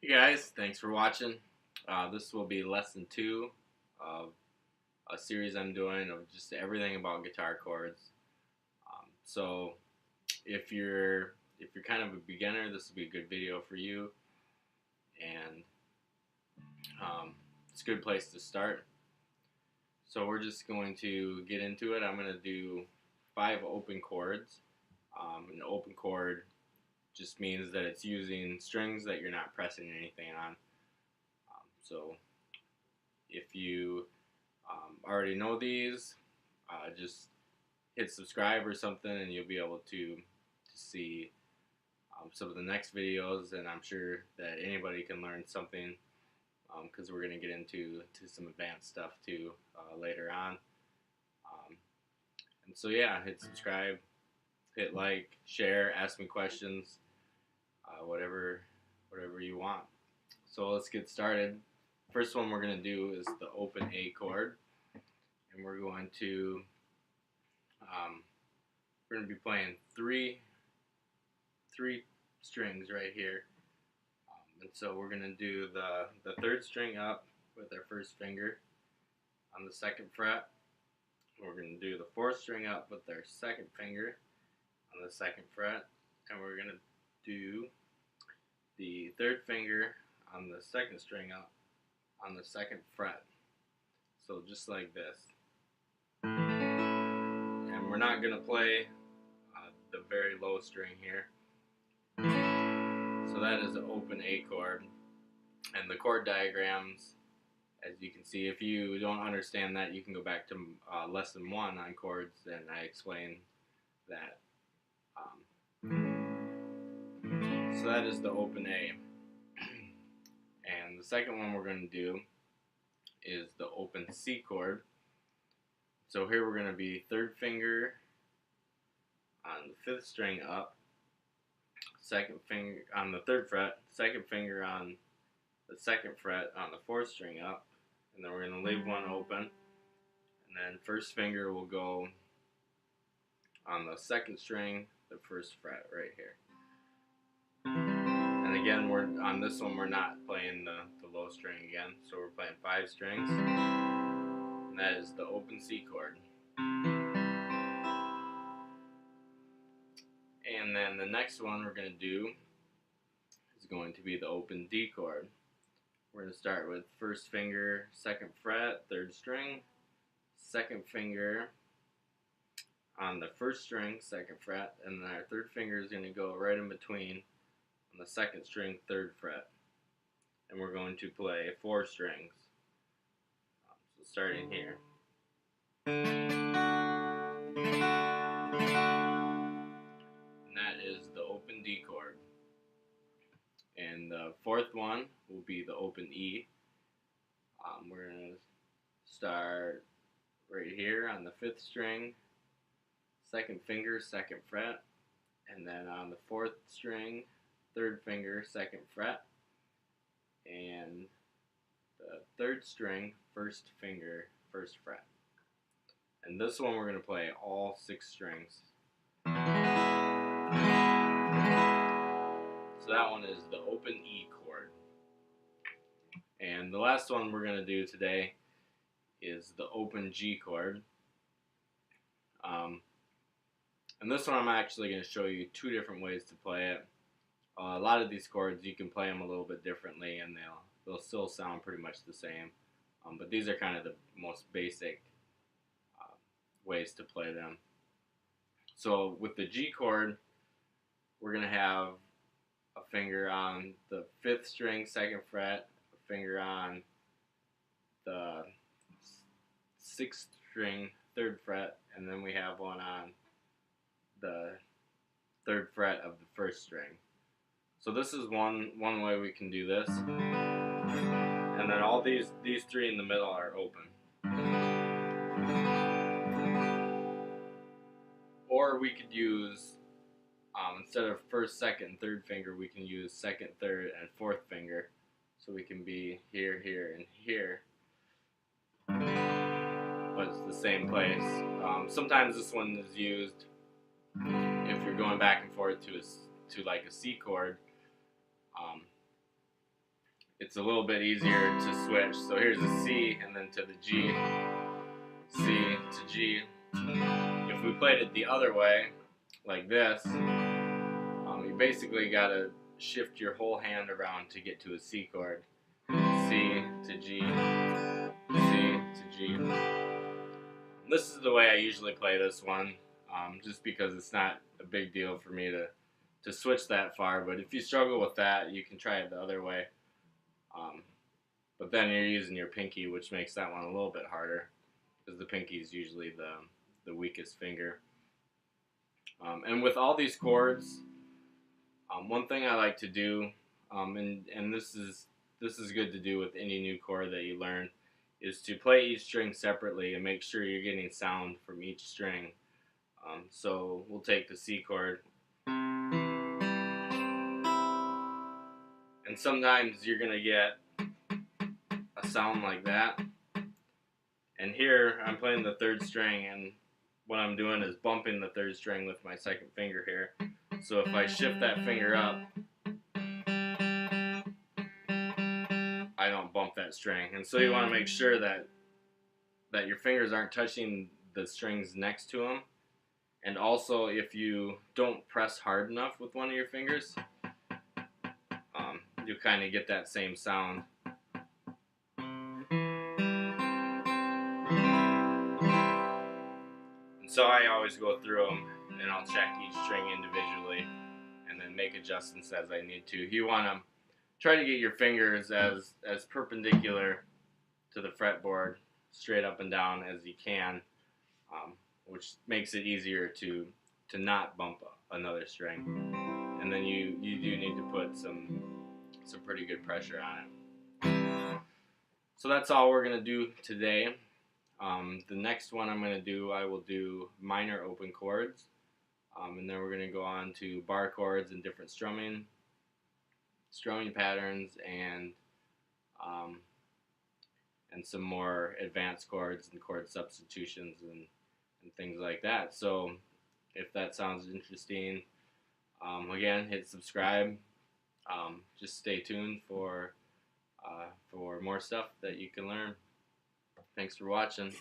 Hey guys, thanks for watching. This will be lesson 2 of a series I'm doing of just everything about guitar chords. So if you're kind of a beginner, this will be a good video for you, and it's a good place to start. So we're just going to get into it. I'm going to do 5 open chords. An open chord just means that it's using strings that you're not pressing anything on. So if you already know these, just hit subscribe or something and you'll be able to see some of the next videos, and I'm sure that anybody can learn something because we're going to get into some advanced stuff too later on. And so yeah, hit subscribe, hit like, share, ask me questions, whatever you want. So let's get started. First one we're going to do is the open A chord, and we're going to be playing three strings right here, and so we're going to do the third string up with our first finger on the second fret. We're going to do the fourth string up with our second finger on the second fret, and we're going to do the third finger on the second string up on the second fret. So just like this. And we're not going to play the very low string here. So that is an open A chord. And the chord diagrams, as you can see, if you don't understand that, you can go back to lesson 1 on chords, and I explain that. So that is the open A. And the second one we're going to do is the open C chord. So here we're going to be third finger on the fifth string up, second finger on the third fret, second finger on the second fret on the fourth string up, and then we're going to leave one open, and then first finger will go on the second string, the first fret right here. And again, on this one we're not playing the low string again, so we're playing 5 strings, and that is the open C chord. And then the next one we're going to do is going to be the open D chord. We're going to start with first finger, second fret, third string, second finger on the first string, second fret, and then our third finger is going to go right in between on the second string, third fret. And we're going to play 4 strings. So starting here. And that is the open D chord. And the fourth one will be the open E. We're going to start right here on the fifth string, second finger, second fret, and then on the fourth string, third finger, second fret, and the third string, first finger, first fret. And this one we're going to play all 6 strings. So that one is the open E chord. And the last one we're going to do today is the open G chord. And this one I'm actually going to show you 2 different ways to play it. A lot of these chords you can play them a little bit differently, and they'll still sound pretty much the same. But these are kind of the most basic ways to play them. So with the G chord, we're going to have a finger on the 5th string, 2nd fret, a finger on the 6th string, 3rd fret, and then we have one on the 3rd fret of the 1st string. So this is one way we can do this. And then all these 3 in the middle are open. Or we could use, instead of 1st, 2nd, 3rd finger, we can use 2nd, 3rd, and 4th finger. So we can be here, here, and here. But it's the same place. Sometimes this one is used if you're going back and forth to like a C chord. it's a little bit easier to switch. So here's a C and then to the G, C to G. If we played it the other way, like this, you basically got to shift your whole hand around to get to a C chord. C to G, C to G. This is the way I usually play this one, just because it's not a big deal for me to switch that far. But if you struggle with that, you can try it the other way. But then you're using your pinky, which makes that one a little bit harder, because the pinky is usually the weakest finger. And with all these chords, one thing I like to do, and this is good to do with any new chord that you learn, is to play each string separately and make sure you're getting sound from each string. So we'll take the C chord, and sometimes you're gonna get a sound like that. And here I'm playing the third string, and what I'm doing is bumping the third string with my second finger here. So if I shift that finger up, I don't bump that string. And so you want to make sure that your fingers aren't touching the strings next to them. And also, if you don't press hard enough with one of your fingers, you kind of get that same sound. And so I always go through them, and I'll check each string individually and then make adjustments as I need to. You want to try to get your fingers as perpendicular to the fretboard, straight up and down as you can, which makes it easier to not bump another string. And then you do need to put some pretty good pressure on it. So that's all we're going to do today. The next one I'm going to do, I will do minor open chords, and then we're going to go on to bar chords and different strumming patterns, and some more advanced chords and chord substitutions and things like that. So if that sounds interesting, again, hit subscribe. Just stay tuned for more stuff that you can learn. Thanks for watching.